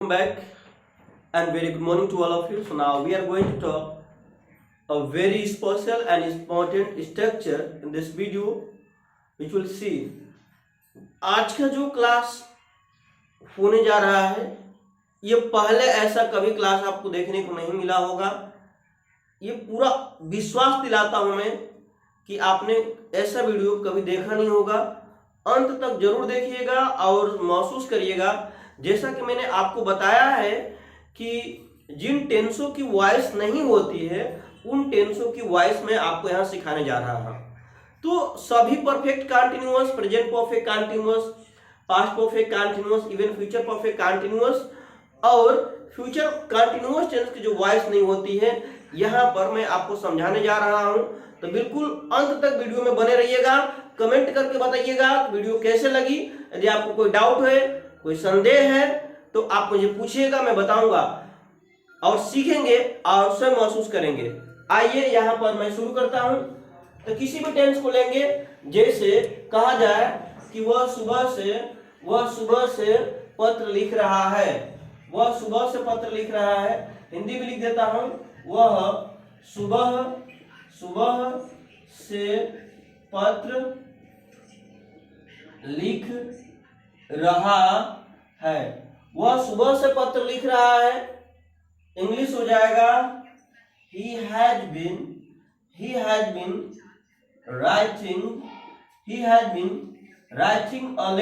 Back and very good morning to all of you. So now we are going to talk a very special and important structure in this video which will see आज का जो class होने जा रहा है ये पहले ऐसा कभी क्लास आपको देखने को नहीं मिला होगा। ये पूरा विश्वास दिलाता हूं मैं कि आपने ऐसा वीडियो कभी देखा नहीं होगा। अंत तक जरूर देखिएगा और महसूस करिएगा। जैसा कि मैंने आपको बताया है कि जिन टेंसों की वॉइस नहीं होती है उन टेंसों की वॉइस मैं आपको यहाँ सिखाने जा रहा हूँ। तो सभी perfect continuous, present perfect continuous, past perfect continuous, even future perfect continuous और फ्यूचर कंटीन्यूअस टेंस की जो वॉइस नहीं होती है यहाँ पर मैं आपको समझाने जा रहा हूँ। तो बिल्कुल अंत तक वीडियो में बने रहिएगा। कमेंट करके बताइएगा वीडियो कैसे लगी। यदि आपको कोई डाउट है, कोई संदेह है तो आप मुझे पूछिएगा, मैं बताऊंगा और सीखेंगे और स्वयं महसूस करेंगे। आइए यहाँ पर मैं शुरू करता हूं। तो किसी भी टेंस को लेंगे, जैसे कहा जाए कि वह सुबह से पत्र लिख रहा है। वह सुबह से पत्र लिख रहा है, हिंदी में लिख देता हूं, वह सुबह से पत्र लिख रहा है। वह सुबह से पत्र लिख रहा है। इंग्लिश हो जाएगा he has been writing a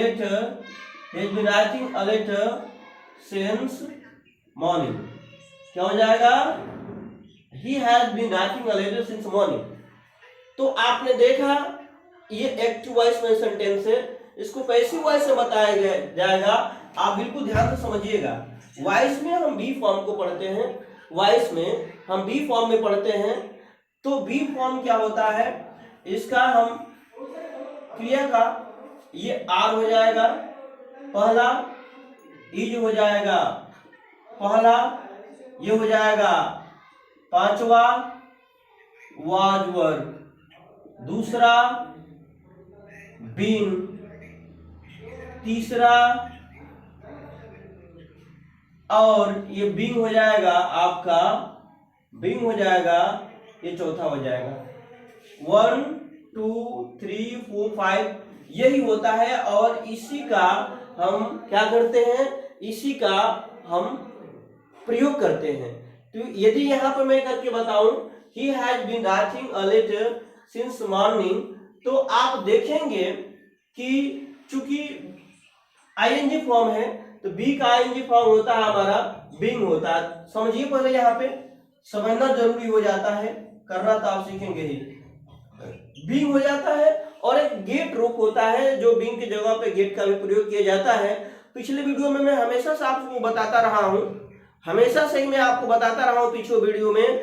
letter since morning। क्या हो जाएगा? he has been writing a letter since morning। तो आपने देखा ये एक्टिव वॉइस में सेंटेंस है, इसको पैसिव वॉइस से बताया जाएगा। आप बिल्कुल ध्यान से समझिएगा। वॉइस में हम बी फॉर्म को पढ़ते हैं, पढ़ते हैं। तो बी फॉर्म क्या होता है, इसका हम क्रिया का ये आर हो जाएगा, पहला इज हो जाएगा, पहला ये हो जाएगा, पांचवा वाज वर, दूसरा बीन, तीसरा और ये बिंग हो जाएगा आपका, बिंग हो जाएगा, ये चौथा हो जाएगा। 1 2 3 4 5 यही होता है। और इसी का हम क्या करते हैं, इसी का हम प्रयोग करते हैं। तो यदि यहाँ पर मैं करके बताऊं he has been writing a letter since morning, तो आप देखेंगे कि चूंकि आईएनजी फॉर्म है तो बी का आईएनजी फॉर्म होता है हमारा बिंग होता है। समझिए, पहले यहाँ पे समझना जरूरी हो जाता है, करना तो आप सीखेंगे ही। बिंग हो जाता है और एक गेट रूप होता है जो बिंग की जगह पे गेट का भी प्रयोग किया जाता है। पिछले वीडियो में मैं हमेशा से आपको बताता रहा हूं, पिछले वीडियो में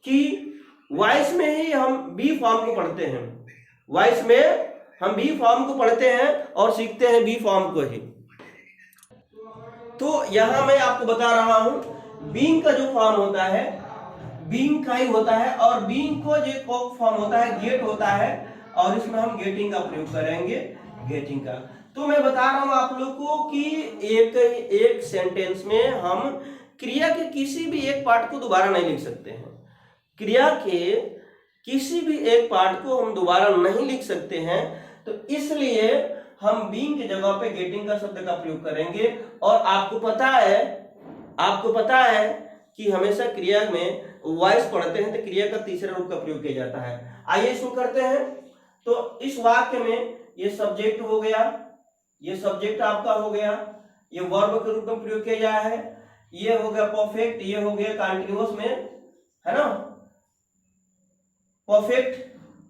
कि वॉइस में ही हम बी फॉर्म को पढ़ते हैं, वॉइस में हम बी फॉर्म को पढ़ते हैं और सीखते हैं बी फॉर्म को ही। तो यहां मैं आपको बता रहा हूं बीइंग का जो फॉर्म होता है बीइंग का ही होता है और बीइंग को जो फॉर्म होता है गेट होता है और इसमें हम गेटिंग का प्रयोग करेंगे, गेटिंग का। तो मैं बता रहा हूं आप लोग को कि एक सेंटेंस में हम क्रिया के किसी भी एक पार्ट को दोबारा नहीं लिख सकते हैं। क्रिया के किसी भी एक पार्ट को हम दोबारा नहीं लिख सकते हैं। तो इसलिए हम बीइंग की जगह पे गेटिंग का शब्द का प्रयोग करेंगे। और आपको पता है कि हमेशा क्रिया में वॉइस पढ़ते हैं तो क्रिया का तीसरा रूप का प्रयोग किया जाता है। आइए इसको करते हैं। तो इस वाक्य में ये सब्जेक्ट हो गया, ये सब्जेक्ट आपका हो गया, ये वर्ब के रूप में प्रयोग किया गया है, ये हो गया परफेक्ट, ये हो गया कंटिन्यूअस में, है ना, परफेक्ट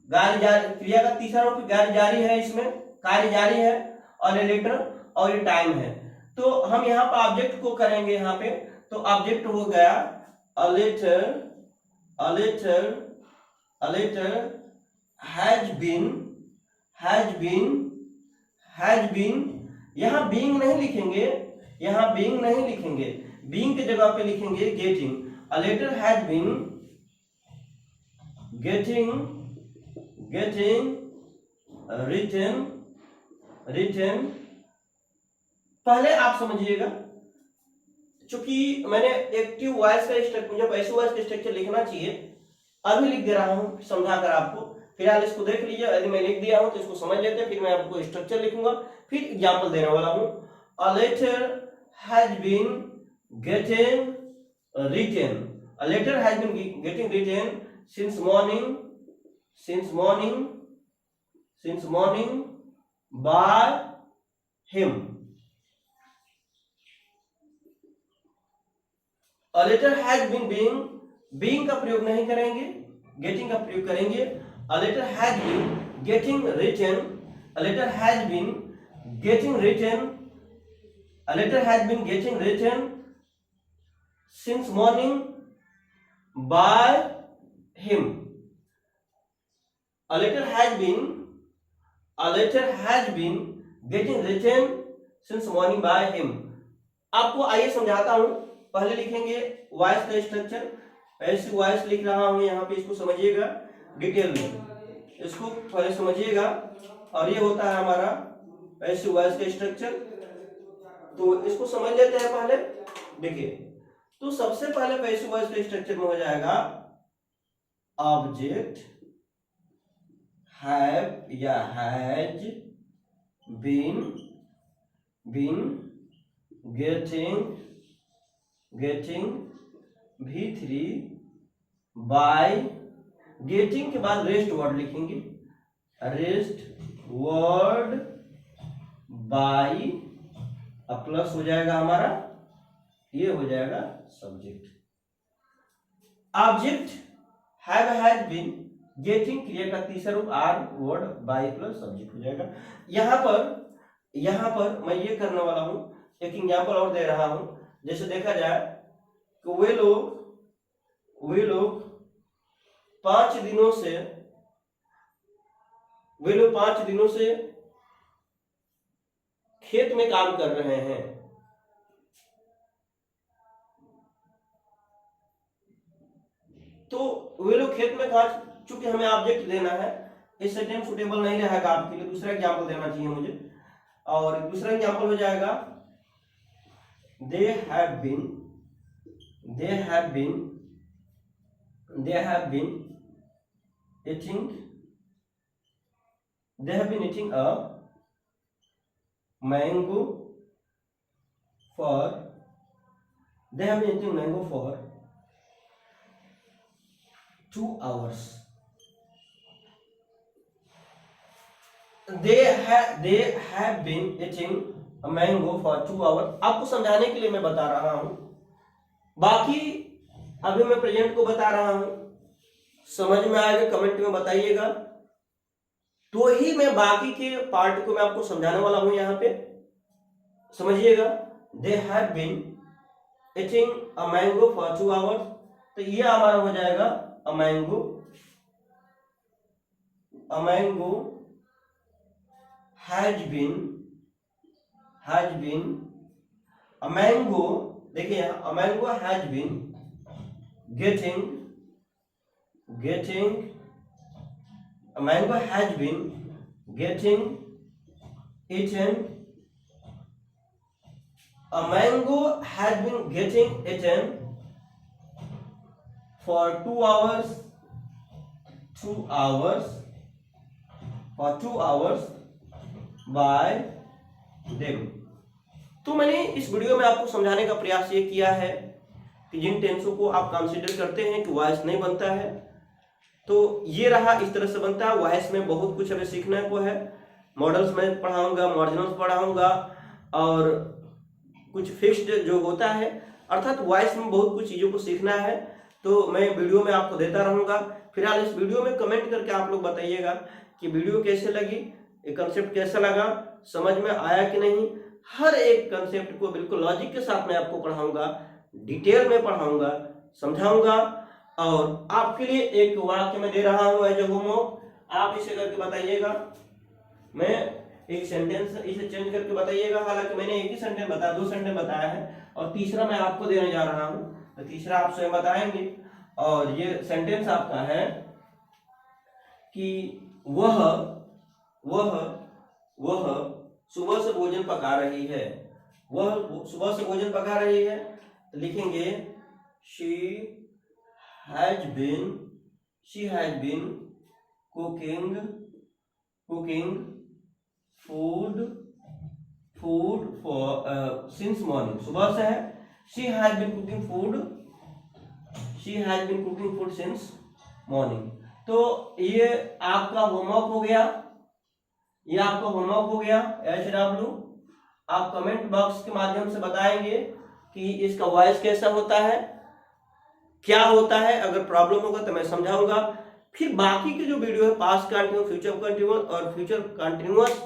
कार्य जारी, क्रिया का तीसरा रूप कार्य जारी है, इसमें कार्य जारी है और ये लेटर और ये टाइम है। तो हम यहाँ पर ऑब्जेक्ट को करेंगे यहाँ पे। तो ऑब्जेक्ट हो गया a letter has been। यहाँ being नहीं लिखेंगे, being की जगह पे लिखेंगे getting। a letter has been getting written। पहले आप समझिएगा, चूंकि मैंने एक्टिव वॉइस का स्ट्रक्चर, मुझे पैसिव वॉइस का स्ट्रक्चर लिखना चाहिए, अभी लिख दे रहा हूं समझा कर आपको। फिलहाल इसको देख लीजिए, यदि मैं लिख दिया हूं तो इसको समझ लेते हैं, फिर मैं आपको स्ट्रक्चर लिखूंगा, फिर एग्जांपल देने वाला हूं। A letter has been getting written, a letter has been getting written since morning by him. A letter has been being का प्रयोग नहीं करेंगे, getting का प्रयोग करेंगे। A letter has been getting written, a letter has been getting written, a letter has been getting written since morning by him. A letter has been getting written since morning by him. आपको आइए समझाता हूं। पहले लिखेंगे voice का structure, ऐसी voice लिख रहा हूं यहाँ पे, इसको समझिएगा डिटेल में, इसको पहले समझिएगा। और ये होता है हमारा ऐसी वॉइस का स्ट्रक्चर, तो इसको समझ लेते हैं पहले। देखिए, तो सबसे पहले पैसिव वॉइस के स्ट्रक्चर में हो जाएगा ऑब्जेक्ट हैव या has been getting V3 by, getting के बाद रेस्ट वर्ड लिखेंगे, रेस्ट वर्ड बाय, अब प्लस हो जाएगा हमारा, ये हो जाएगा subject. Object have has been, getting क्रिया का तीसरा रूप or, word by plus subject हो जाएगा। यहां पर मैं ये करने वाला हूं, एक एग्जांपल और दे रहा हूं। जैसे देखा जाए कि वे लोग 5 दिनों से खेत में काम कर रहे हैं। तो वे लोग खेत में काम, चूंकि हमें ऑब्जेक्ट देना है, इस सेंटेंस सुटेबल नहीं रहेगा आपके लिए, दूसरा एग्जांपल देना चाहिए मुझे। और दूसरा एग्जांपल हो जाएगा they have been eating a mango for 2 hours. They have been eating a mango for 2 hours. आपको समझाने के लिए मैं बता रहा हूं, बाकी अभी मैं प्रेजेंट को बता रहा हूं, समझ में आएगा कमेंट में बताइएगा, तो ही मैं बाकी के पार्ट को मैं आपको समझाने वाला हूं। यहाँ पे समझिएगा, they have been eating a mango for 2 hours, तो ये हमारा हो जाएगा a mango has been, a mango, देखिए a mango has been getting, a mango has been getting eaten, a mango has been getting eaten for 2 hours, by them. तो मैंने इस video में आपको समझाने का प्रयास ये किया है कि जिन टेंसों को आप कंसीडर करते हैं कि वॉइस नहीं बनता है, तो ये रहा, इस तरह से बनता है। वॉइस में बहुत कुछ हमें सीखने को है, मॉडल्स में पढ़ाऊंगा, मार्जिनल्स पढ़ाऊंगा, और कुछ फिक्स्ड जो होता है, अर्थात वॉइस में बहुत कुछ चीज़ों को सीखना है, तो मैं वीडियो में आपको देता रहूंगा। फिलहाल इस वीडियो में कमेंट करके आप लोग बताइएगा कि वीडियो कैसे लगी, ये कंसेप्ट कैसा लगा, समझ में आया कि नहीं। हर एक कंसेप्ट को बिल्कुल लॉजिक के साथ मैं आपको पढ़ाऊंगा, डिटेल में पढ़ाऊंगा, समझाऊंगा। और आपके लिए एक वाक्य में दे रहा हूं एज ए होमवर्क, आप इसे करके बताइएगा। मैं एक सेंटेंस इसे चेंज करके बताइएगा, हालांकि मैंने एक ही सेंटेंस बताया, 2 सेंटेंस बताया है, और तीसरा मैं आपको देने जा रहा हूं, तो तीसरा आप स्वयं बताएंगे। और ये सेंटेंस आपका है कि वह सुबह से भोजन पका रही है। वह सुबह से भोजन पका रही है, तो लिखेंगे she has been cooking food for since morning, सुबह से है। She has been cooking food since morning. तो ये आपका होमवर्क हो गया, HW। आप कमेंट बॉक्स के माध्यम से बताएंगे कि इसका वॉइस कैसा होता है, क्या होता है। अगर प्रॉब्लम होगा तो मैं समझाऊंगा। फिर बाकी के जो वीडियो है, पास्ट कंटिन्यूअस, फ्यूचर कंटिन्यूअस और future continuous,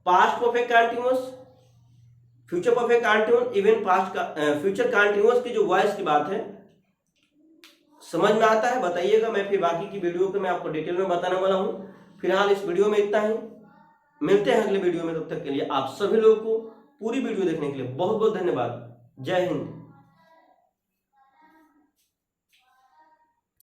past perfect continuous, future perfect continuous, even past future continuous की जो वॉइस की बात है, समझ में आता है बताइएगा। मैं फिर बाकी की वीडियो पे मैं आपको डिटेल में बताने वाला हूँ। फिलहाल इस वीडियो में इतना ही, मिलते हैं अगले वीडियो में। तब तक के लिए आप सभी लोगों को पूरी वीडियो देखने के लिए बहुत बहुत धन्यवाद। जय हिंद।